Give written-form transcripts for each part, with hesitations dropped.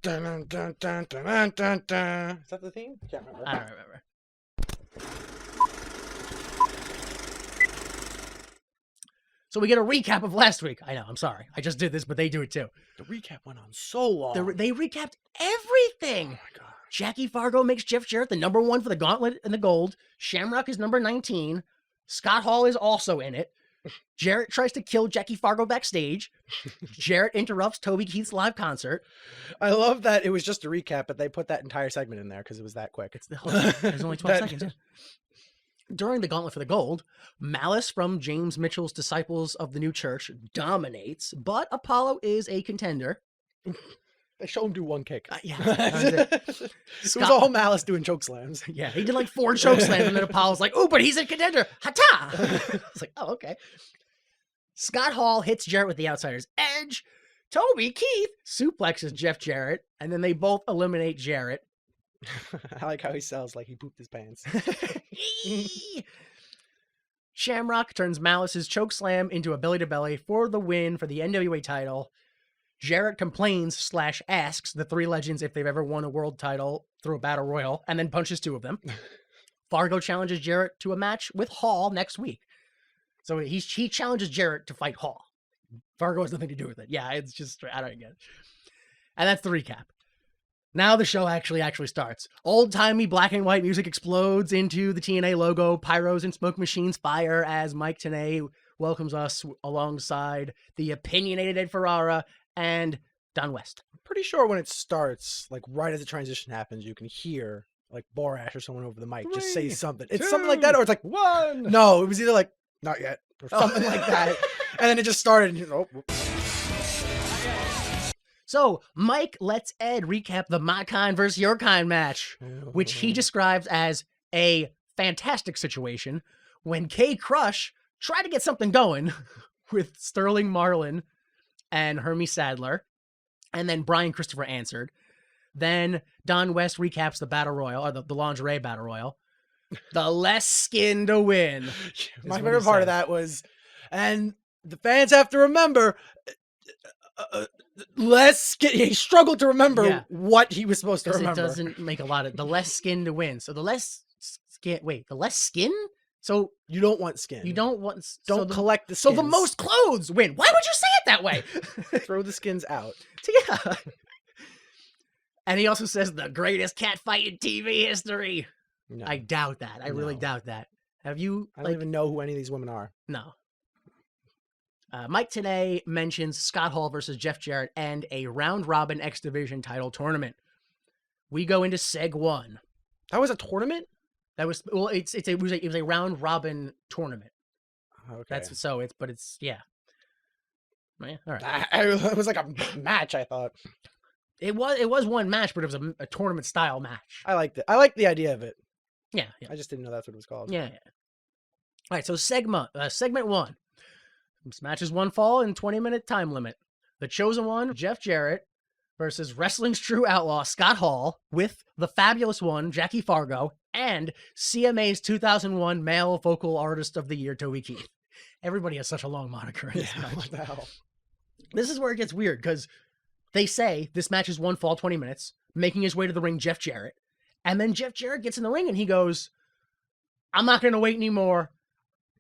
dun, dun, dun, dun, dun, dun. Is that the theme? Can't remember. I don't remember. So we get a recap of last week. I know, I'm sorry. I just did this, but they do it too. The recap went on so long. They recapped everything. Oh my god. Jackie Fargo makes Jeff Jarrett the number 1 for the gauntlet and the gold. Shamrock is number 19. Scott Hall is also in it. Jarrett tries to kill Jackie Fargo backstage. Jarrett interrupts Toby Keith's live concert. I love that it was just a recap, but they put that entire segment in there because it was that quick. It's the whole there's only 12 seconds. Yeah. During the Gauntlet for the Gold, Malice from James Mitchell's Disciples of the New Church dominates, but Apollo is a contender. They show him do one kick. Yeah. It was all Malice doing choke slams. Yeah, he did like 4 choke slams, and then Apollo's like, oh, but he's a contender. Hata! It's like, oh, okay. Scott Hall hits Jarrett with the outsider's edge. Toby Keith suplexes Jeff Jarrett, and then they both eliminate Jarrett. I like how he sells like he pooped his pants. Shamrock turns Malice's choke slam into a belly-to-belly for the win for the NWA title. Jarrett complains / asks the 3 legends if they've ever won a world title through a battle royal, and then punches 2 of them. Fargo challenges Jarrett to a match with Hall next week. So he challenges Jarrett to fight Hall. Fargo has nothing to do with it. Yeah, it's just, I don't get it. And that's the recap. Now the show actually starts. Old-timey black and white music explodes into the TNA logo. Pyros and smoke machines fire as Mike Tenay welcomes us alongside the opinionated Ed Ferrara and Don West. I'm pretty sure when it starts, like right as the transition happens, you can hear like Borash or someone over the mic just say something. It's something like that, or it's like 1. No, it was either like not yet or something like that, and then it just started. And, So, Mike lets Ed recap the My Kind versus Your Kind match, which he describes as a fantastic situation when K Crush tried to get something going with Sterling Marlin and Hermie Sadler, and then Brian Christopher answered. Then Don West recaps the Battle Royal, or the Lingerie Battle Royal. The less skin to win. My favorite part of that was, and the fans have to remember... less skin. He struggled to remember what he was supposed to remember. It doesn't make a lot of the less skin to win. So the less skin. Wait, the less skin. So you don't want skin. You don't want. Collect the skins. So the most clothes win. Why would you say it that way? Throw the skins out. Yeah. And he also says the greatest cat fight in TV history. No. I doubt that. I really doubt that. Have you? I don't even know who any of these women are. No. Mike Tenay mentions Scott Hall versus Jeff Jarrett and a round-robin X Division title tournament. We go into Seg 1. That was a tournament? That was, well, it was a round-robin tournament. Okay. Yeah. Yeah, all right. It was like a match, I thought. It was one match, but it was a tournament-style match. I liked it. I liked the idea of it. Yeah. I just didn't know that's what it was called. Yeah. All right, so segment 1. This match is 1 fall and 20-minute time limit. The chosen one, Jeff Jarrett, versus wrestling's true outlaw, Scott Hall, with the fabulous one, Jackie Fargo, and CMA's 2001 Male Vocal Artist of the Year, Toby Keith. Everybody has such a long moniker in this match. What the hell? This is where it gets weird, because they say this match is 1 fall, 20 minutes, making his way to the ring, Jeff Jarrett. And then Jeff Jarrett gets in the ring and he goes, I'm not going to wait anymore.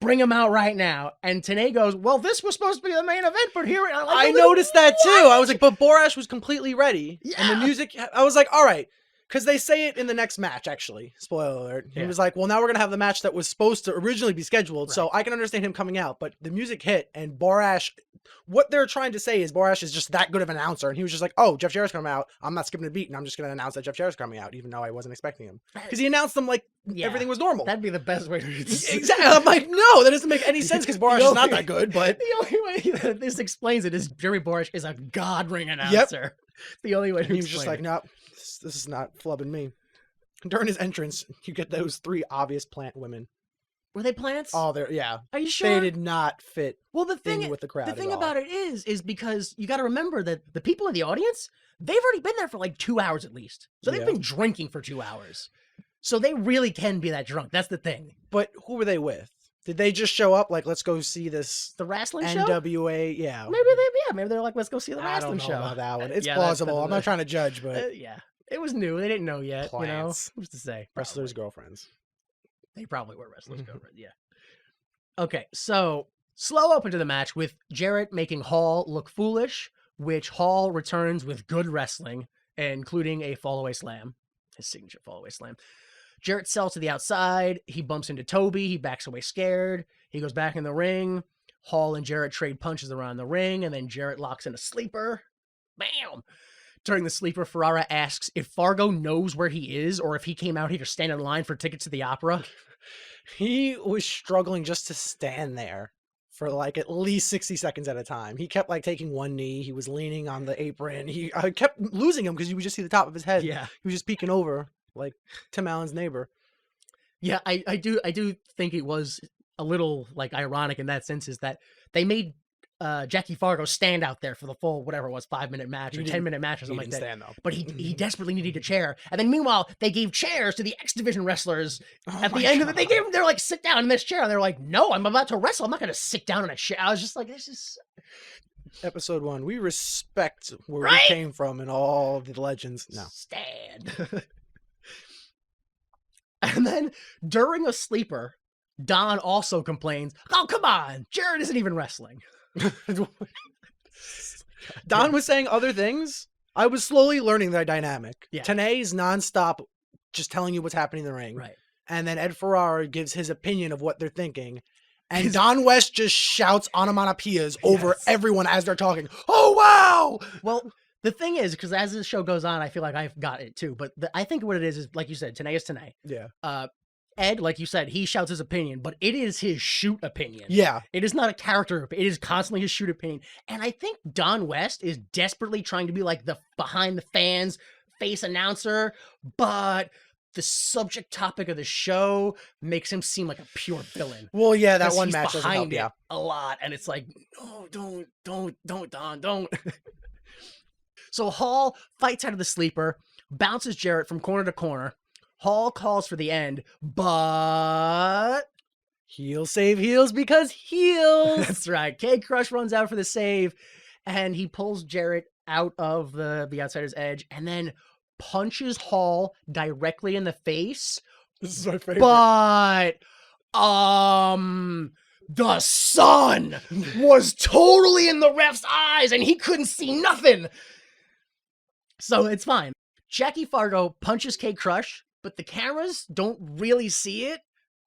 Bring him out right now. And Tenay goes, well, this was supposed to be the main event, but here... I noticed that too. I was like, but Borash was completely ready. Yeah. And the music... I was like, all right. Because they say it in the next match, actually. Spoiler alert. He was like, well, now we're going to have the match that was supposed to originally be scheduled. Right. So I can understand him coming out. But the music hit, and Borash... What they're trying to say is Borash is just that good of an announcer. And he was just like, oh, Jeff Jarrett's coming out. I'm not skipping a beat, and I'm just going to announce that Jeff Jarrett's coming out, even though I wasn't expecting him. Because he announced them like everything was normal. That'd be the best way to do this. Exactly. I'm like, no, that doesn't make any sense because Borash is not that good. But the only way that this explains it is Jerry Borash is a god ring announcer. Yep. The only way to explain it. He was just like, no, this is not flubbing me. During his entrance, you get those 3 obvious plant women. Were they plants? Oh, they're Are you sure? They did not fit. Well, the thing with the crowd. The thing about it is because you got to remember that the people in the audience, they've already been there for like 2 hours at least. So they've been drinking for 2 hours. So they really can be that drunk. That's the thing. But who were they with? Did they just show up like, let's go see this The wrestling show? NWA? Yeah. Maybe they're like, let's go see the I don't wrestling know show. about that one. It's Yeah, plausible. I'm not trying to judge, but yeah. It was new. They didn't know yet, Plants. Who's to say? wrestlers' Probably. girlfriends. They probably were wrestlers' girlfriends, yeah. Okay, so slow open to the match with Jarrett making Hall look foolish, which Hall returns with good wrestling, including a fallaway slam, his signature fallaway slam. Jarrett sells to the outside. He bumps into Toby. He backs away scared. He goes back in the ring. Hall and Jarrett trade punches around the ring, and then Jarrett locks in a sleeper. Bam! During the sleeper, Ferrara asks if Fargo knows where he is or if he came out here to stand in line for tickets to the opera. He was struggling just to stand there for like at least 60 seconds at a time. He kept like taking one knee. He was leaning on the apron. I kept losing him because you would just see the top of his head. Yeah. He was just peeking over like Tim Allen's neighbor. Yeah, I do think it was a little like ironic in that sense is that they made Jackie Fargo stand out there for the full whatever it was 5-minute match or 10-minute match or something like that. Stand though. But he desperately needed a chair. And then meanwhile, they gave chairs to the X Division wrestlers at the end of it. They're like, sit down in this chair. And they're like, no, I'm about to wrestle. I'm not going to sit down in a chair. I was just like, this is Episode 1. We respect where Right? we came from and all the legends. No. stand. And then during a sleeper, Don also complains, oh, come on. Jarrett isn't even wrestling. Don was saying other things. I was slowly learning their dynamic. Yeah. Tenay's nonstop just telling you what's happening in the ring. Right. And then Ed Ferrara gives his opinion of what they're thinking. And Don West just shouts onomatopoeias over everyone as they're talking. Oh, wow! Well, the thing is, because as this show goes on, I feel like I've got it too. But I think what it is, like you said, Tenay is Tenay. Yeah. Ed, like you said, he shouts his opinion, but it is his shoot opinion. Yeah. It is not a character. It is constantly his shoot opinion. And I think Don West is desperately trying to be like the behind the fans face announcer, but the subject topic of the show makes him seem like a pure villain. Well, yeah, that 'Cause one he's match doesn't help. behind it Yeah. a lot. And it's like, no, don't, Don, don't. So Hall fights out of the sleeper, bounces Jarrett from corner to corner. Hall calls for the end, but Heels save heels because heels. that's right. K-Crush runs out for the save, and he pulls Jarrett out of the outsider's edge, and then punches Hall directly in the face. This is my favorite. But the sun was totally in the ref's eyes, and he couldn't see nothing. So it's fine. Jackie Fargo punches K-Crush, but the cameras don't really see it.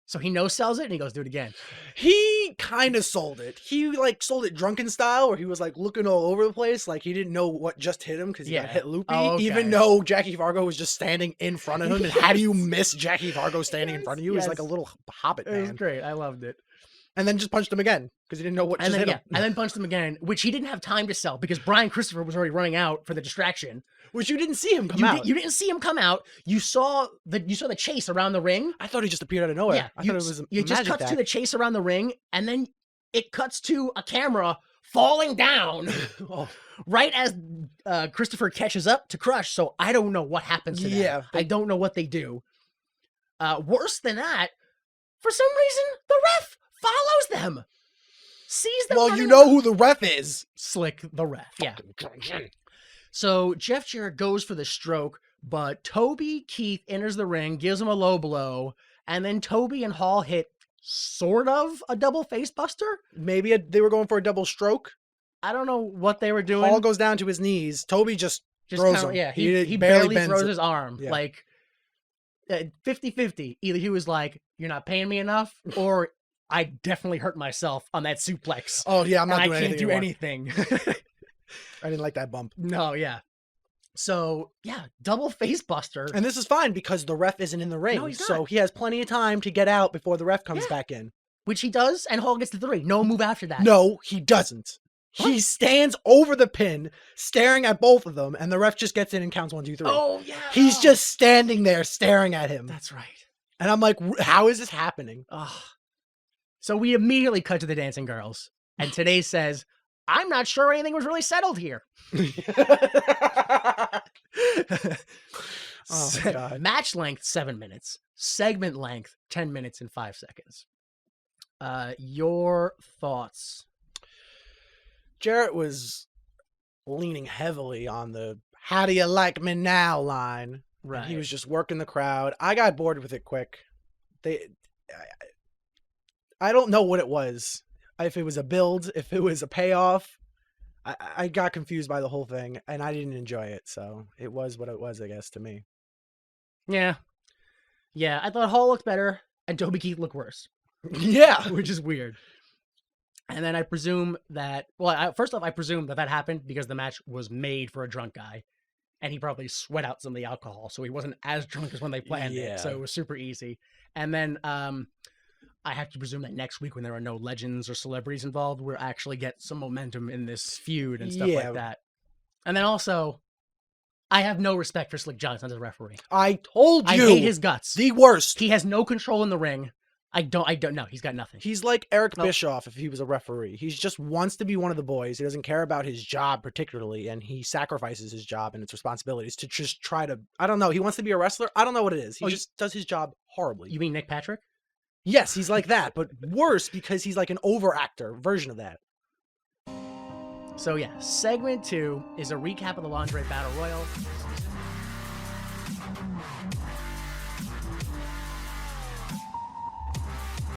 So he no-sells it and he goes, do it again. He kind of sold it. He like sold it drunken style where he was like looking all over the place. Like he didn't know what just hit him because he got hit loopy. Oh, okay. Even though Jackie Fargo was just standing in front of him. And how do you miss Jackie Fargo standing in front of you? He's like a little hobbit It was man. great. I loved it. And then just punched him again because he didn't know what just hit him. And then punched him again, which he didn't have time to sell because Brian Christopher was already running out for the distraction. Which you didn't see him come out. You didn't see him come out. You saw the chase around the ring. I thought he just appeared out of nowhere. Yeah, I thought it was it just cuts to the chase around the ring, and then it cuts to a camera falling down right as Christopher catches up to Crush. So I don't know what happens to them. Yeah, I don't know what they do. Worse than that, for some reason, the ref follows them. Sees them. Well, you know who the ref is. Slick the ref. Yeah. So Jeff Jarrett goes for the stroke, but Toby Keith enters the ring, gives him a low blow, and then Toby and Hall hit sort of a double face buster. Maybe they were going for a double stroke. I don't know what they were doing. Hall goes down to his knees. Toby just throws him. Yeah, he barely throws his arm. Yeah. Like 50-50. Either he was like, you're not paying me enough, or I definitely hurt myself on that suplex. Oh, yeah, I'm not doing anything. I can't do anything. I didn't like that bump. No, yeah. So, yeah, double face buster. And this is fine because the ref isn't in the ring. No, he's not. So he has plenty of time to get out before the ref comes back in. Which he does, and Hall gets to 3. No move after that. No, he doesn't. What? He stands over the pin, staring at both of them, and the ref just gets in and counts 1, 2, 3. Oh, yeah. He's just standing there staring at him. That's right. And I'm like, how is this happening? So we immediately cut to the dancing girls. And Tenay says, I'm not sure anything was really settled here. Oh, my God. Match length, 7 minutes. Segment length, 10 minutes and 5 seconds. Your thoughts? Jarrett was leaning heavily on the "How do you like me now?" line. Right. And he was just working the crowd. I got bored with it quick. I don't know what it was. If it was a build, if it was a payoff. I got confused by the whole thing, and I didn't enjoy it. So it was what it was, I guess, to me. Yeah. Yeah, I thought Hall looked better, and Toby Keith looked worse. Yeah. Which is weird. And then I presume that, well, first off, I presume that happened because the match was made for a drunk guy, and he probably sweat out some of the alcohol, so he wasn't as drunk as when they planned it, so it was super easy. And then I have to presume that next week, when there are no legends or celebrities involved, we'll actually get some momentum in this feud and stuff like that. And then also, I have no respect for Slick Johnson as a referee. I told you. I hate his guts. The worst. He has no control in the ring. I don't know. He's got nothing. He's like Eric Bischoff if he was a referee. He just wants to be one of the boys. He doesn't care about his job particularly, and he sacrifices his job and its responsibilities to just try to, I don't know, he wants to be a wrestler? I don't know what it is. He just does his job horribly. You mean Nick Patrick? Yes, he's like that, but worse because he's like an overactor version of that. So yeah, segment 2 is a recap of the Lingerie Battle Royal.